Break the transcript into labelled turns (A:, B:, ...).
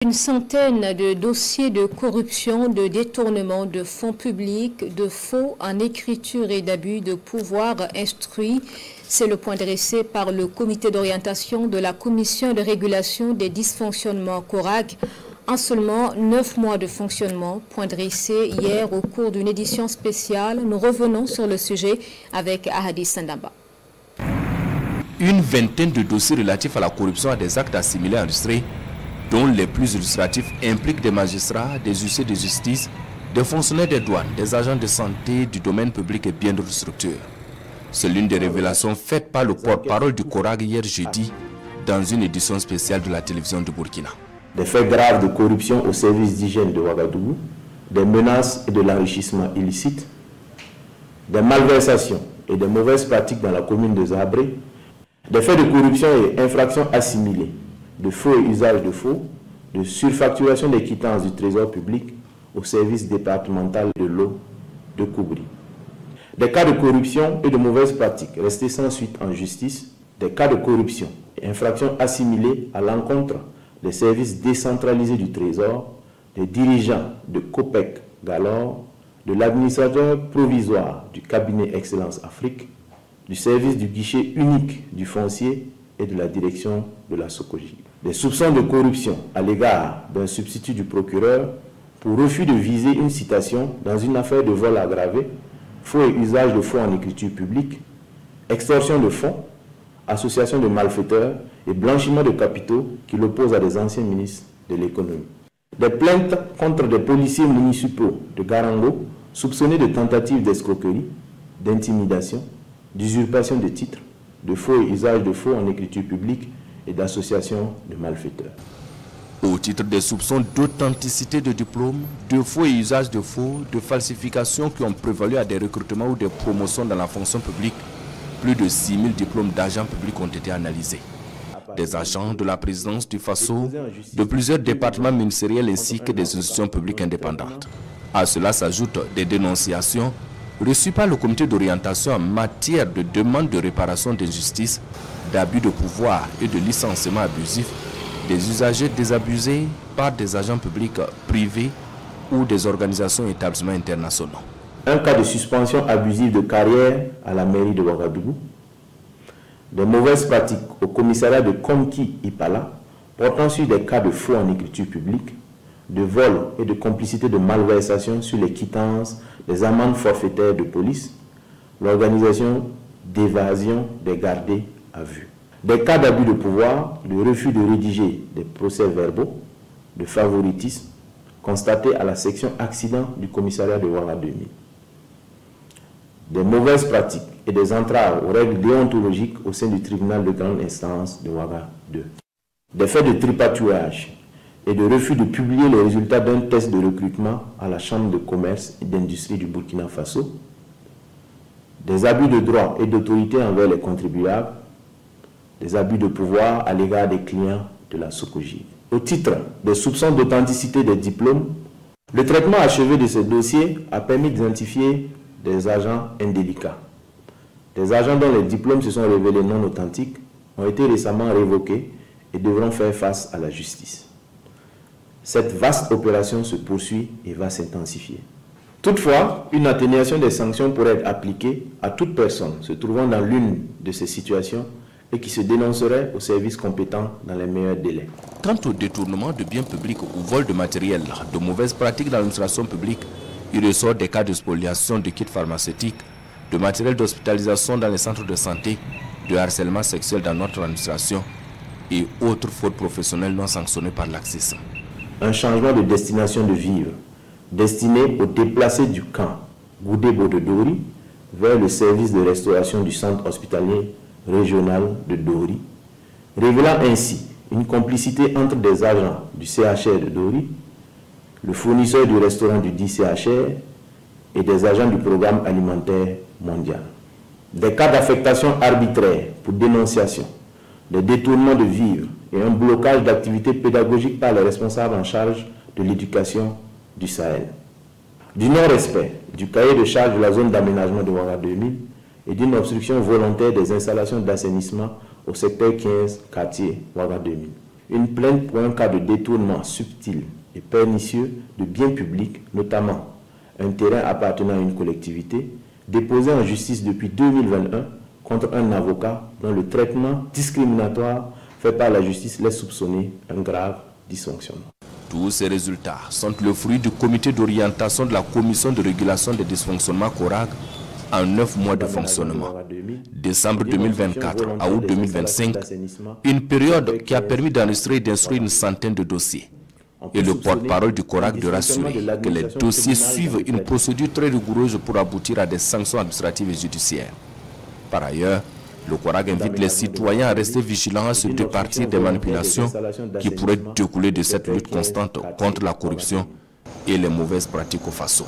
A: Une centaine de dossiers de corruption, de détournement de fonds publics, de faux en écriture et d'abus de pouvoir instruits. C'est le point dressé par le comité d'orientation de la commission de régulation des dysfonctionnements CORAC. En seulement 9 mois de fonctionnement, point dressé hier au cours d'une édition spéciale. Nous revenons sur le sujet avec Ahadi Sandamba.
B: Une vingtaine de dossiers relatifs à la corruption et des actes assimilés enregistrés, dont les plus illustratifs impliquent des magistrats, des huissiers de justice, des fonctionnaires des douanes, des agents de santé, du domaine public et bien d'autres structures. C'est l'une des révélations faites par le porte-parole du CORAC hier jeudi dans une édition spéciale de la télévision du Burkina.
C: Des faits graves de corruption au service d'hygiène de Ouagadougou, des menaces et de l'enrichissement illicite, des malversations et des mauvaises pratiques dans la commune de Zabré, des faits de corruption et infractions assimilées, de faux et usage de faux, de surfacturation des quittances du trésor public au service départemental de l'eau de Koubri. Des cas de corruption et de mauvaises pratiques restés sans suite en justice, des cas de corruption et infractions assimilées à l'encontre des services décentralisés du trésor, des dirigeants de COPEC Galore, de l'administrateur provisoire du cabinet Excellence Afrique, du service du guichet unique du foncier et de la direction de la Sokoji. Des soupçons de corruption à l'égard d'un substitut du procureur pour refus de viser une citation dans une affaire de vol aggravé, faux et usage de faux en écriture publique, extorsion de fonds, association de malfaiteurs et blanchiment de capitaux qui l'opposent à des anciens ministres de l'économie. Des plaintes contre des policiers municipaux de Garango soupçonnés de tentatives d'escroquerie, d'intimidation, d'usurpation de titres, de faux et usage de faux en écriture publique et d'association de malfaiteurs.
B: Au titre des soupçons d'authenticité de diplômes, de faux et usage de faux, de falsifications qui ont prévalu à des recrutements ou des promotions dans la fonction publique, plus de 6 000 diplômes d'agents publics ont été analysés. Des agents de la présidence du FASO, de plusieurs départements ministériels ainsi que des institutions publiques indépendantes. À cela s'ajoutent des dénonciations reçues par le comité d'orientation en matière de demande de réparation d'injustice, d'abus de pouvoir et de licenciement abusif des usagers désabusés par des agents publics privés ou des organisations et établissements internationaux.
C: Un cas de suspension abusive de carrière à la mairie de Ouagadougou, des mauvaises pratiques au commissariat de Komki-Ipala portant sur des cas de faux en écriture publique, de vol et de complicité de malversation sur les quittances des amendes forfaitaires de police, l'organisation d'évasion des gardés à vue. Des cas d'abus de pouvoir, de refus de rédiger des procès-verbaux, de favoritisme constatés à la section accident du commissariat de Ouaga 2000. Des mauvaises pratiques et des entraves aux règles déontologiques au sein du tribunal de grande instance de Ouaga 2. Des faits de tripatouillage et de refus de publier les résultats d'un test de recrutement à la Chambre de commerce et d'industrie du Burkina Faso. Des abus de droit et d'autorité envers les contribuables, des abus de pouvoir à l'égard des clients de la Sokoji. Au titre des soupçons d'authenticité des diplômes, le traitement achevé de ces dossiers a permis d'identifier des agents indélicats. Des agents dont les diplômes se sont révélés non authentiques ont été récemment révoqués et devront faire face à la justice. Cette vaste opération se poursuit et va s'intensifier. Toutefois, une atténuation des sanctions pourrait être appliquée à toute personne se trouvant dans l'une de ces situations et qui se dénoncerait aux services compétents dans les meilleurs délais.
B: Quant au détournement de biens publics ou vol de matériel, de mauvaises pratiques dans l'administration publique, il ressort des cas de spoliation de kits pharmaceutiques, de matériel d'hospitalisation dans les centres de santé, de harcèlement sexuel dans notre administration et autres fautes professionnelles non sanctionnées par l'ACCIS.
C: Un changement de destination de vivre destiné aux déplacés du camp Goudébo de Dori vers le service de restauration du centre hospitalier régional de Dori, révélant ainsi une complicité entre des agents du CHR de Dori, le fournisseur du restaurant du dit CHR et des agents du programme alimentaire mondial. Des cas d'affectation arbitraire pour dénonciation, des détournements de vivres et un blocage d'activités pédagogiques par les responsables en charge de l'éducation du Sahel. Du non-respect du cahier de charge de la zone d'aménagement de Ouaga 2000 et d'une obstruction volontaire des installations d'assainissement au secteur 15, quartier Ouaga 2000. une plainte pour un cas de détournement subtil et pernicieux de biens publics, notamment un terrain appartenant à une collectivité, déposée en justice depuis 2021 contre un avocat dont le traitement discriminatoire fait par la justice laisse soupçonner un grave dysfonctionnement.
B: Tous ces résultats sont le fruit du comité d'orientation de la Commission de régulation des dysfonctionnements CORAG en 9 mois de fonctionnement, décembre 2024 à août 2025, une période qui a permis d'enregistrer et d'instruire une centaine de dossiers. Et le porte-parole du CORAG de rassurer que les dossiers suivent une procédure très rigoureuse pour aboutir à des sanctions administratives et judiciaires. Par ailleurs, le CORAG invite les citoyens à rester vigilants à se départir des manipulations qui pourraient découler de cette lutte constante contre la corruption et les mauvaises pratiques au Faso.